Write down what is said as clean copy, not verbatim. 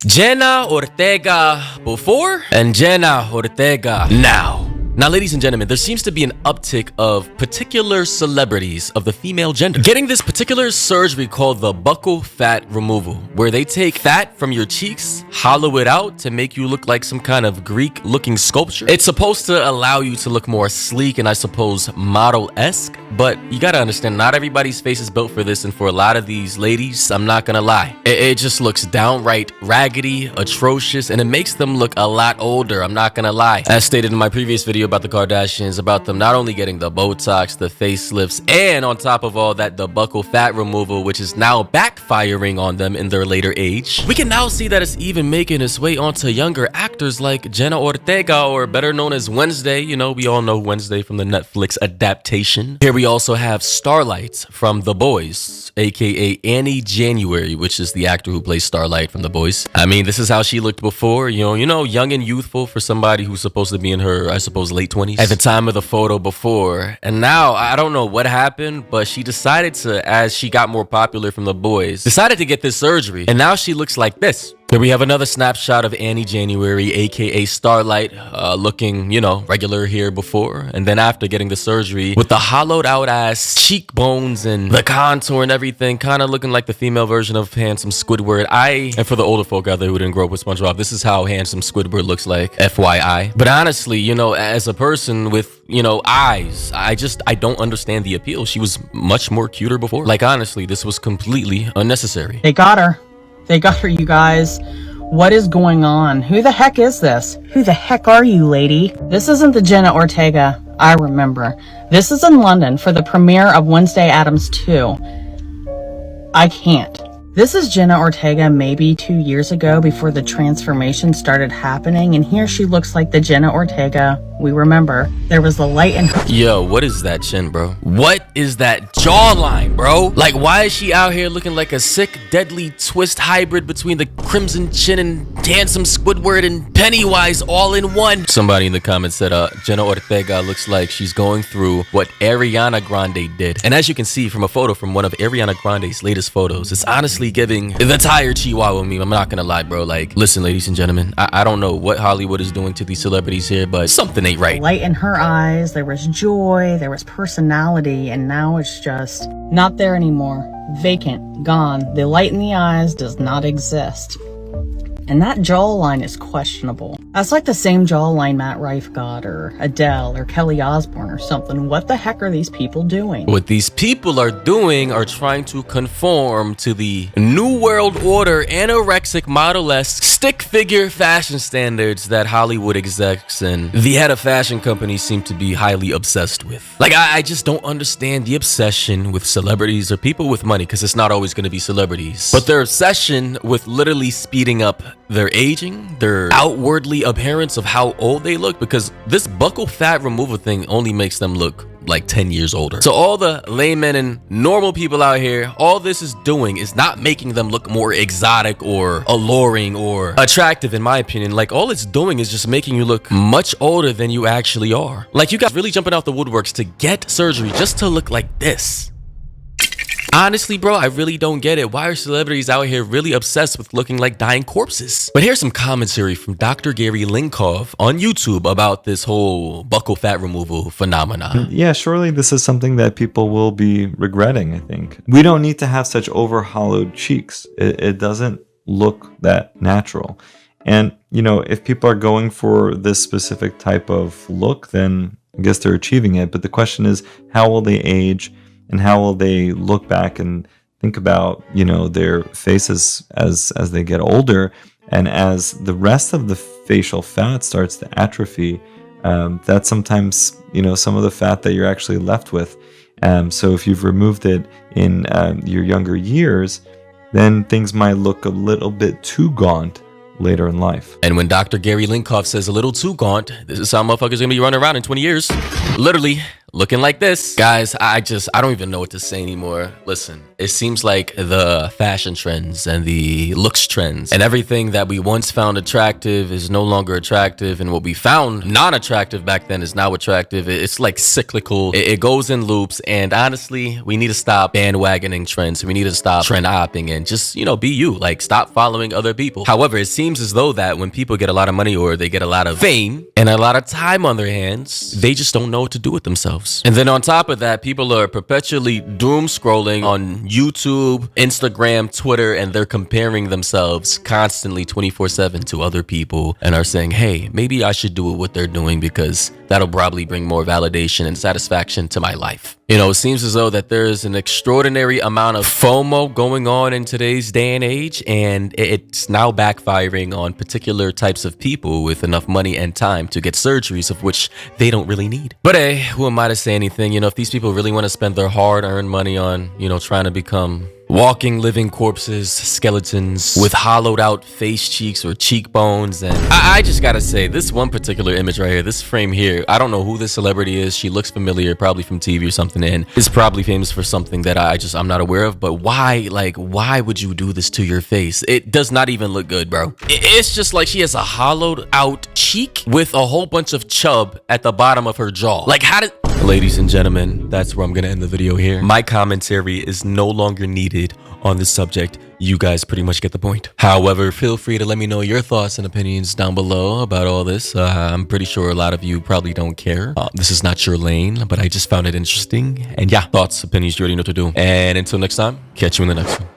Jenna Ortega before and Jenna Ortega now. Now, ladies and gentlemen, there seems to be an uptick of particular celebrities of the female gender getting this particular surgery called the buccal fat removal, where they take fat from your cheeks, hollow it out to make you look like some kind of Greek-looking sculpture. It's supposed to allow you to look more sleek and I suppose model-esque, but you gotta understand, not everybody's face is built for this, and for a lot of these ladies, I'm not gonna lie, it just looks downright raggedy, atrocious, and it makes them look a lot older. I'm not gonna lie. As stated in my previous video about the Kardashians, about them not only getting the Botox, the facelifts, and on top of all that, the buccal fat removal, which is now backfiring on them in their later age. We can now see that it's even making its way onto younger actors like Jenna Ortega, or better known as Wednesday. You know, we all know Wednesday from the Netflix adaptation. Here we also have Starlight from The Boys, aka Annie January, which is the actor who plays Starlight from The Boys. I mean, this is how she looked before, you know, young and youthful for somebody who's supposed to be in her, I suppose, late 20s at the time of the photo before. And now I don't know what happened, but she decided to, as she got more popular from The Boys, decided to get this surgery, and now she looks like this. Here we have another snapshot of Annie January, aka Starlight, looking, you know, regular here before, and then after getting the surgery with the hollowed out ass cheekbones and the contour and everything, kind of looking like the female version of handsome Squidward. And for the older folk out there who didn't grow up with SpongeBob, this is how handsome Squidward looks like, FYI. But honestly, you know, as a person with, you know, eyes, I don't understand the appeal. She was much more cuter before. Like, honestly, this was completely unnecessary. They got her. They got her, you guys. What is going on? Who the heck is this? Who the heck are you, lady? This isn't the Jenna Ortega I remember. This is in London for the premiere of Wednesday Addams 2. I can't. This is Jenna Ortega maybe 2 years ago before the transformation started happening, and here she looks like the Jenna Ortega we remember. There was the light in her. Yo, what is that chin, bro? What is that jawline, bro? Like, why is she out here looking like a sick, deadly twist hybrid between the crimson chin and handsome Squidward and Pennywise all in one? Somebody in the comments said, Jenna Ortega looks like she's going through what Ariana Grande did. And as you can see from a photo from one of Ariana Grande's latest photos, it's honestly giving the tired Chihuahua meme. I'm not gonna lie, bro. Like, listen, ladies and gentlemen, I don't know what Hollywood is doing to these celebrities here, but something ain't right. Light in her eyes, there was joy, there was personality, and now it's just not there anymore. Vacant, gone. The light in the eyes does not exist. And that jawline is questionable. That's like the same jawline Matt Rife got, or Adele, or Kelly Osbourne, or something. What the heck are these people doing? What these people are doing are trying to conform to the New World Order anorexic model-esque stick figure fashion standards that Hollywood execs and the head of fashion companies seem to be highly obsessed with. Like, I just don't understand the obsession with celebrities or people with money, because it's not always going to be celebrities, but their obsession with literally speeding up their aging, their outwardly appearance of how old they look, because this buccal fat removal thing only makes them look like 10 years older. So all the laymen and normal people out here, all this is doing is not making them look more exotic or alluring or attractive, in my opinion. Like, all it's doing is just making you look much older than you actually are. Like, you guys really jumping out the woodworks to get surgery just to look like this. Honestly, bro, I really don't get it. Why are celebrities out here really obsessed with looking like dying corpses? But here's some commentary from Dr. Gary Linkov on YouTube about this whole buccal fat removal phenomenon. Yeah, surely this is something that people will be regretting, I think. We don't need to have such over-hollowed cheeks. It doesn't look that natural. And, you know, if people are going for this specific type of look, then I guess they're achieving it. But the question is, how will they age? And how will they look back and think about, you know, their faces as they get older, and as the rest of the facial fat starts to atrophy? That's sometimes, you know, some of the fat that you're actually left with. So if you've removed it in your younger years, then things might look a little bit too gaunt later in life. And when Dr. Gary Linkoff says a little too gaunt, this is how motherfuckers gonna be running around in 20 years. Literally looking like this. Guys, I don't even know what to say anymore. Listen, it seems like the fashion trends and the looks trends and everything that we once found attractive is no longer attractive, and what we found non-attractive back then is now attractive. It's like cyclical. It goes in loops, and honestly, we need to stop bandwagoning trends. We need to stop trend hopping and just, be you. Like, stop following other people. However, it seems as though that when people get a lot of money or they get a lot of fame and a lot of time on their hands, they just don't know what to do with themselves. And then on top of that, people are perpetually doom scrolling on YouTube, Instagram, Twitter, and they're comparing themselves constantly 24/7 to other people and are saying, hey, maybe I should do what they're doing because that'll probably bring more validation and satisfaction to my life. It seems as though that there is an extraordinary amount of FOMO going on in today's day and age, and it's now backfiring on particular types of people with enough money and time to get surgeries of which they don't really need. But hey, who am I to say anything? If these people really want to spend their hard-earned money on, trying to become walking, living corpses, skeletons with hollowed out face cheeks or cheekbones. And I just gotta say, this one particular image right here, this frame here, I don't know who this celebrity is. She looks familiar, probably from TV or something, and is probably famous for something that I'm not aware of. But why would you do this to your face? It does not even look good, bro. It's just like she has a hollowed out cheek with a whole bunch of chub at the bottom of her jaw. Like, how did... Ladies and gentlemen, that's where I'm gonna end the video here. My commentary is no longer needed on this subject. You guys pretty much get the point. However, feel free to let me know your thoughts and opinions down below about all this. I'm pretty sure a lot of you probably don't care. This is not your lane, but I just found it interesting. And yeah, thoughts, opinions, you already know what to do. And until next time, catch you in the next one.